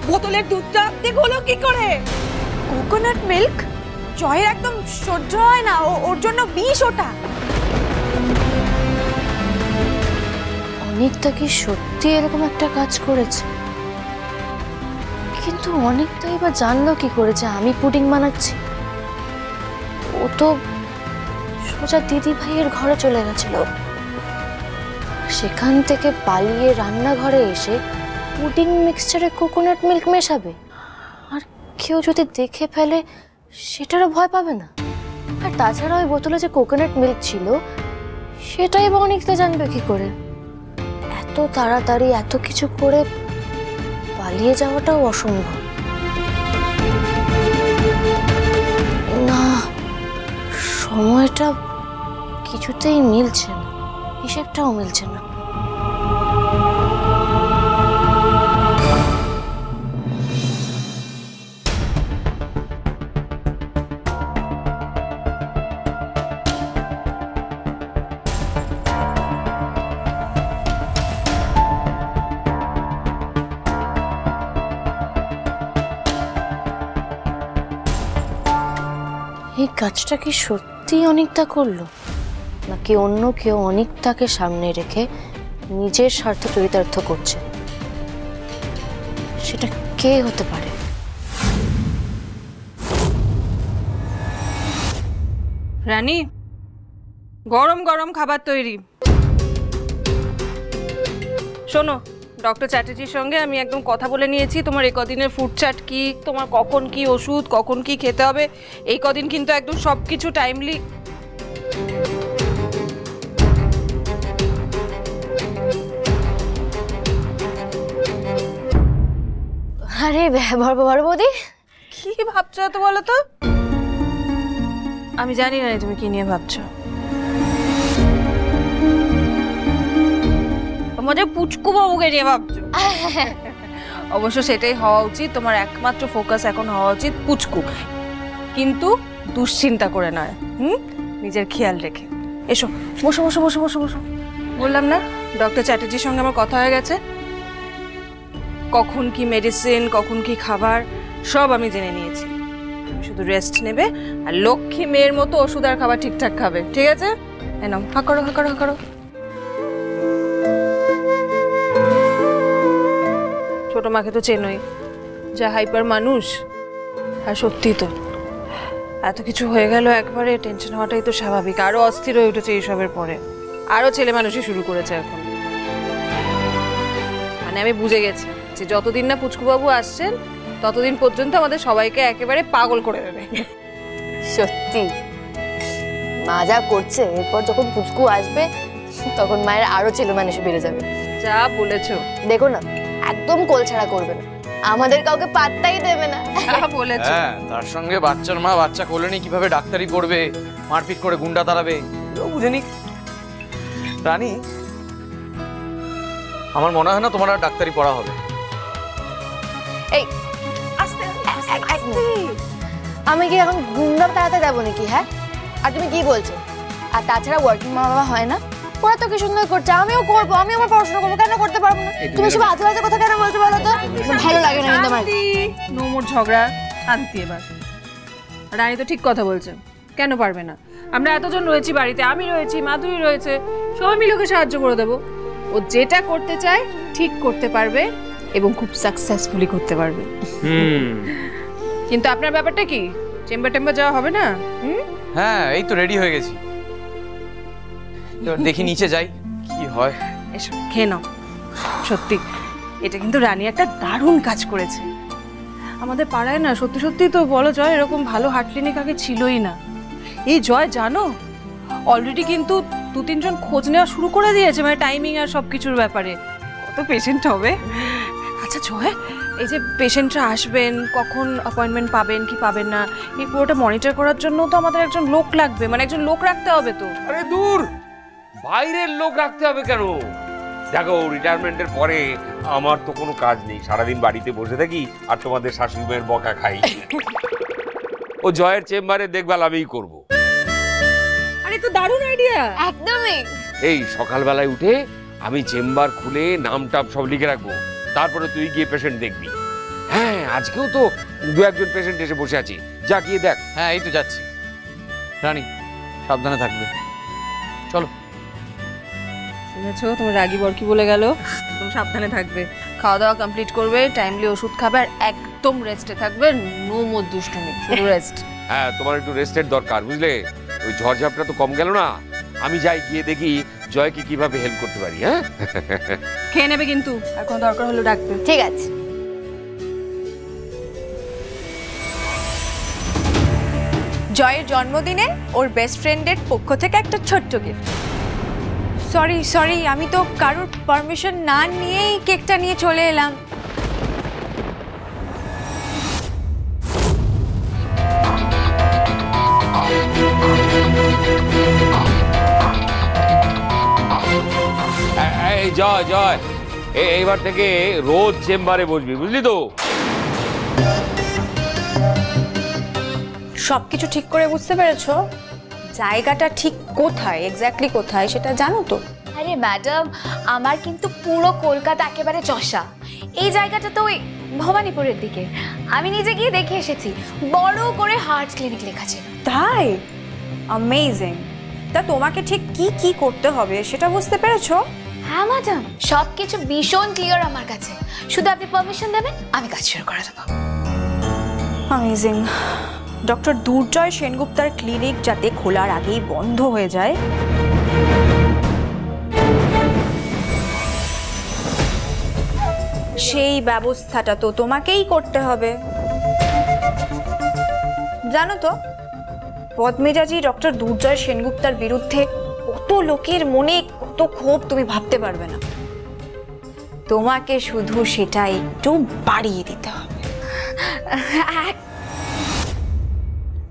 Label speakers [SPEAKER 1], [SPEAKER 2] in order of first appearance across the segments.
[SPEAKER 1] বোতলের দুধটা দেখলো কি করে? কোকোনাট মিল্ক জয়ের একদম সহ্য হয় না, ওর জন্য বিষ ওটা।
[SPEAKER 2] অনিকটা কি সত্যি এরকম একটা কাজ করেছে? কিন্তু অনিকটা এবার জানলো কি করেছে আমি পুডিং বানাচ্ছি? ও তো সোজা দিদি ভাইয়ের ঘরে চলে গেছিল, সেখান থেকে পালিয়ে রান্নাঘরে এসে পুডিং মিক্সচারে কোকোনাট মিল্ক মেশাবে। আর কেউ যদি দেখে ফেলে সেটারও ভয় পাবে না। আর তাছাড়া ওই বোতলে যে কোকোনাট মিল্ক ছিল সেটাই বা অনিকটা জানবে কি করে? এত তাড়াতাড়ি এত কিছু করে পালিয়ে যাওয়াটাও অসম্ভব। না, সময়টা কিছুতেই মিলছে না, হিসেবটাও মিলছে না। এই কাজটা কি সত্যি অনিকটা করলো, নাকি অন্য কেউ অনিকটাকে সামনে রেখে নিজের স্বার্থ চরিতার্থ করছে? সেটা কে হতে পারে?
[SPEAKER 1] রানী, গরম গরম খাবার তৈরি। শোনো, ডক্টর চ্যাটার্জির সঙ্গে আমি একদম কথা বলে নিয়েছি। তোমার এই কদিনের ফুড চার্ট কি, তোমার কখন কি ওষুধ, কখন কি খেতে হবে, এই কদিন কিন্তু একদম সবকিছু টাইমলি।
[SPEAKER 2] আরে বড় বৌদি,
[SPEAKER 1] কি ভাবছো তো বলো তো? আমি জানি না তুমি কি নিয়ে ভাবছো। আমাদের পুচকু বাবুকে নিয়ে ভাবছো। অবশ্য সেটাই হওয়া উচিত, তোমার একমাত্র ফোকাস এখন হওয়া উচিত পুচকু, কিন্তু দুশ্চিন্তা করে নয়, নিজের খেয়াল রেখে। এসো, বসো বসো বসো বসো বসো। বললাম না, ডক্টর চ্যাটার্জির সঙ্গে আমার কথা হয়ে গেছে। কখন কি মেডিসিন, কখন কি খাবার সব আমি জেনে নিয়েছি। শুধু রেস্ট নেবে আর লক্ষ্মী মেয়ের মতো ওষুধ আর খাবার ঠিকঠাক খাবে, ঠিক আছে? এনাম, হা করো হা করো হা করো। ছোট মাকে তো চেনোই, যা হাইপার মানুষ। আর সত্যি তো এত কিছু হয়ে গেল একবারে, টেনশন হওয়াটাই তো স্বাভাবিক। আরো অস্থির হয়ে উঠেছে এইসবের পরে, আরো ছেলে মানুষই শুরু করেছে এখন। মানে আমি বুঝে গেছি যে যতদিন না পুচকুবাবু আসছেন ততদিন পর্যন্ত আমাদের সবাইকে একেবারে পাগল করে দেবে।
[SPEAKER 2] সত্যি মা যা করছে, এরপর যখন পুচকু আসবে তখন মায়ের আরো ছেলে মানুষ বেড়ে যাবে।
[SPEAKER 1] যা বলেছো,
[SPEAKER 2] দেখো না, একদম কোল ছাড়া করবে না, আমাদের কাউকে পাত্তাই দেবে না।
[SPEAKER 1] বলেছো।
[SPEAKER 3] তার সঙ্গে বাচ্চার মা বাচ্চা কোলে নিয়ে কিভাবে ডাক্তারি করবে, মারপিট করে গুন্ডা তাড়াবে, এও বুঝেনি। রানী, আমার মনে হয় না তোমার আর ডাক্তারি পড়া হবে।
[SPEAKER 2] এই আমি কি এখন গুন্ডা তাড়াতে যাবো নাকি? হ্যাঁ, আর তুমি কি বলছো? আর তাছাড়া ওয়ার্কিং মা বাবা হয় না, ওরা তো কি সুন্দর করছে, আমিও করবো, আমি আমার পড়াশোনা করবো, কেন করতে পারবো না? তুমি সব আজে বাজে কথা কেন বলছো বলো তো? ভালো লাগে না কিন্তু আমার।
[SPEAKER 1] নো মোর ঝগড়া, শান্তি এবার। রানী তো ঠিক কথা বলছে, কেন পারবে না? আমরা এতজন রয়েছি বাড়িতে, আমি রয়েছি, মাধুরী রয়েছে, সবাই মিলে ওকে সাহায্য করে দেবো। ও যেটা করতে চায় ঠিক করতে পারবে এবং খুব সাকসেসফুলি করতে পারবে। কিন্তু আপনার ব্যাপারটা কি, চেম্বার টেম্বার যাওয়া হবে না?
[SPEAKER 3] হ্যাঁ, এই তো রেডি হয়ে গেছি, এবার দেখি নিচে যাই কি হয়।
[SPEAKER 1] এসো, খেয়ে নাও। সত্যি এটা কিন্তু রানী একটা দারুণ কাজ করেছে। আমাদের পাড়ায় না সত্যি সত্যি তো বলো জয়, এরকম ভালো হার্ট ক্লিনিক আগে ছিলই না। এই জয় জানো, অলরেডি কিন্তু 2-3 জন খোঁজ নেওয়া শুরু করে দিয়েছে, মানে টাইমিং আর সব কিছুর ব্যাপারে। কত পেশেন্ট হবে। আচ্ছা জয়, এই যে পেশেন্টরা আসবেন, কখন অ্যাপয়েন্টমেন্ট পাবেন কি পাবেন না, এই পুরোটা মনিটর করার জন্য তো আমাদের একজন লোক লাগবে, মানে একজন লোক রাখতে হবে তো।
[SPEAKER 4] আরে দূর, বাইরের লোক রাখতে হবে কেন? দেখো, রিটায়ারমেন্টের পরে আমার তো কোনো কাজ নেই, সারাদিন বাড়িতে বসে থাকি আর তোমাদের শাশুড়ি মায়ের বকা খাই। ও জয়ের চেম্বারে দেখভাল আমিই করবো।
[SPEAKER 1] আরে তো দারুণ আইডিয়া।
[SPEAKER 2] একদমই।
[SPEAKER 4] এই সকালবেলায় উঠে আমি চেম্বার খুলে নাম টাম সব লিখে রাখবো, তারপরে তুই গিয়ে পেশেন্ট দেখবি। হ্যাঁ আজকেও তো দু একজন পেশেন্ট এসে বসে আছি, যা গিয়ে দেখ।
[SPEAKER 3] হ্যাঁ এই তো যাচ্ছি। রানী সাবধানে থাকবে, চলো।
[SPEAKER 1] শুনেছো তোমার রাগী বর কি বলে গেল? তুমি সাবধানে থাকবে, খাওয়া দাওয়া কমপ্লিট করবে, টাইমলি ওষুধ খাবে, আর একদম রেস্টে থাকবে। নো মোর দুষ্টুমি, শুধু রেস্ট।
[SPEAKER 4] হ্যাঁ তোমার একটু রেস্টের দরকার, বুঝলে? ওই ঝড়ঝাপটা তো কম গেল না, আমি যাই গিয়ে দেখি জয়কে কিভাবে হেল্প করতে পারি। হ্যাঁ
[SPEAKER 1] খেয়ে নেবে কিন্তু, আর কোনো দরকার হলো ডাকবে।
[SPEAKER 2] ঠিক আছে।
[SPEAKER 5] জয়ের জন্মদিনে ওর বেস্ট ফ্রেন্ডের পক্ষ থেকে একটা ছোট্ট গিফট। সরি আমি তো কারোর পারমিশন না নিয়েই কেকটা নিয়ে চলে এলাম।
[SPEAKER 4] এই জয় জয়, এইবার থেকে রোজ চেম্বারে বসবি, বুঝলি তো?
[SPEAKER 5] সবকিছু ঠিক করে বুঝতে পেরেছো? জায়গাটা ঠিক কোথায়, এক্স্যাক্টলি কোথায় সেটা জানো তো?
[SPEAKER 2] আরে ম্যাডাম, আমার কিন্তু পুরো কলকাতা একেবারে চষা। এই জায়গাটা তো ওই ভবানীপুরের দিকে। আমি নিজে গিয়ে দেখে এসেছি, বড় করে হার্ট ক্লিনিক লেখা ছিল।
[SPEAKER 5] তাই? অ্যামেজিং। তা তোমাকে ঠিক কি কি করতে হবে সেটা বুঝতে পেরেছো?
[SPEAKER 2] হ্যাঁ ম্যাডাম, সব কিছু ভীষণ ক্লিয়ার আমার কাছে। শুধু আপনি পারমিশন দেবেন, আমি কাজ শুরু করে দেবো।
[SPEAKER 5] অ্যামেজিং। ডক্টর দুর্জয় সেনগুপ্তার ক্লিনিক যাতে খোলার আগেই বন্ধ হয়ে যায়, সেই ব্যবস্থাটা তো তোমাকেই করতে হবে। জানো তো, বদমেজাজি ডক্টর দুর্জয় সেনগুপ্তার বিরুদ্ধে কত লোকের মনে কত ক্ষোভ তুমি ভাবতে পারবে না। তোমাকে শুধু সেটা একটু বাড়িয়ে দিতে হবে।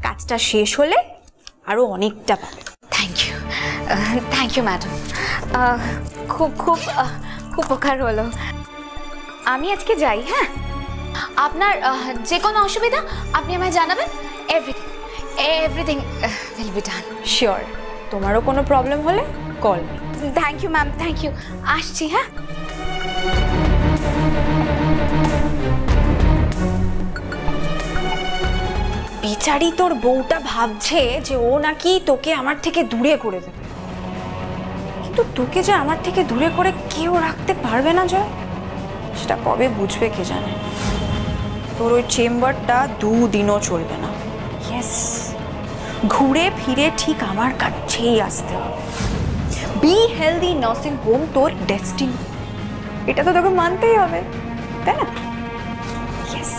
[SPEAKER 5] কাজটা শেষ হলে আরো অনেকটা পাবে।
[SPEAKER 2] Thank you madam. খুব খুব খুব উপকার হলো। আমি আজকে যাই। হ্যাঁ, আপনার যে কোনো অসুবিধা আপনি আমায় জানাবেন। Everything will be done.
[SPEAKER 5] Sure. তোমারও কোনো প্রবলেম হলে call.
[SPEAKER 2] Thank you ma'am, thank you. আসছি। হ্যাঁ,
[SPEAKER 5] বিচারি তোর বউটা ভাবছে যে ও নাকি তোকে আমার থেকে দূরে করে দেবে, কিন্তু তোকে যে আমার থেকে দূরে করে কেউ রাখতে পারবে না জয়, সেটা কবে বুঝবে কে জানে। তোর ওই চেম্বারটা 2 দিনও চলবে না। ইয়েস, ঘুরে ফিরে ঠিক আমার কাছেই আসতে হবে। বি হেলদি নার্সিং হোম তোর ডেস্টিনি, এটা তো তোকে মানতেই হবে, তাই না? ইয়েস।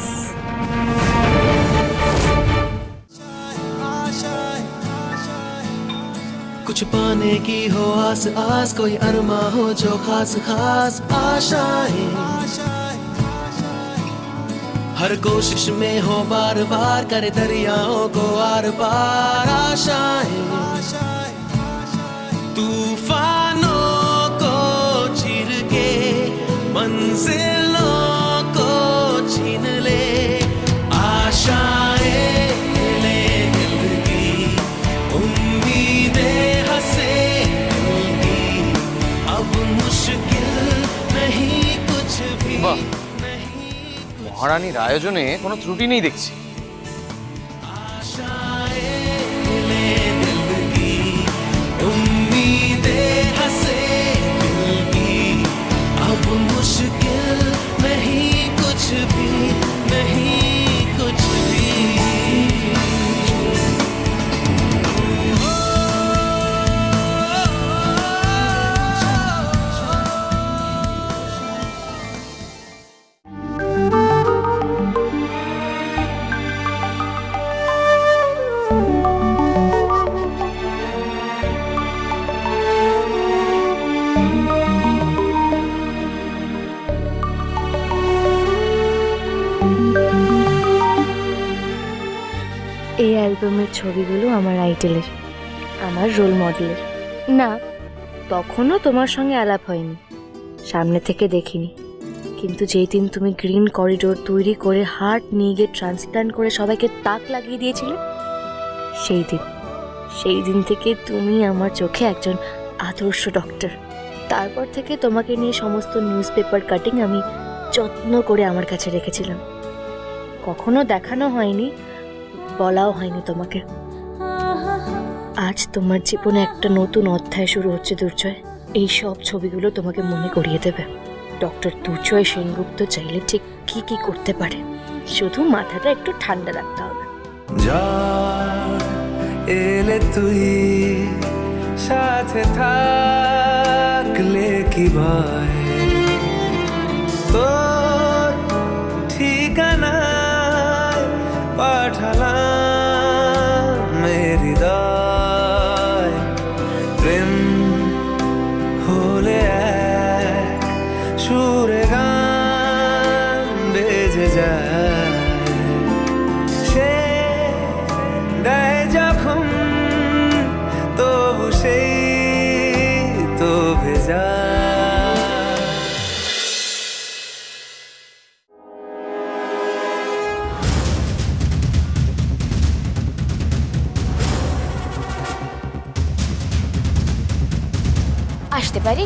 [SPEAKER 6] कुछ पाने की हो आस आस, कोई अरमा हो जो खास खास आशाएं, हर कोशिश में हो बार बार, करे दरियाओं को आर पार आशाएं, तूफानों को चीर के मंजिलों को छीन ले आशाएं,
[SPEAKER 3] মহারানীর আয়োজনে কোনো ত্রুটি নেই দেখছি।
[SPEAKER 2] এই অ্যালবামের ছবিগুলো আমার আইডলের, আমার রোল মডেলের। না, তখনও তোমার সঙ্গে আলাপ হয়নি, সামনে থেকে দেখিনি, কিন্তু যেই দিন তুমি গ্রিন করিডোর তৈরি করে হার্ট নিয়ে গিয়ে ট্রান্সপ্ল্যান্ট করে সবাইকে তাক লাগিয়ে দিয়েছিলে, সেই দিন থেকে তুমি আমার চোখে একজন আদর্শ ডক্টর। তারপর থেকে তোমাকে নিয়ে সমস্ত নিউজ পেপার কাটিং আমি যত্ন করে আমার কাছে রেখেছিলাম। কখনো দেখানো হয়নি, বলাও হয়নি তোমাকে। আজ তোমার জীবনে একটা নতুন অধ্যায় শুরু হচ্ছে দুর্জয়। এই সব ছবিগুলো তোমাকে মনে করিয়ে দেবে ডক্টর দুর্জয় সেনগুপ্ত চাইলে ঠিক কি কি করতে পারে। শুধু মাথাটা একটু ঠান্ডা রাখতে হবে।
[SPEAKER 6] এলে তুই সাথে থাকলে কি ভয়, তোর ঠিকানায় পাঠালাম হৃদয়। প্রেম হলে এক সুরে গান বেজে যায়, সে দেয় যখন তবু সেই তো ভেজা।
[SPEAKER 2] আসতে পারি?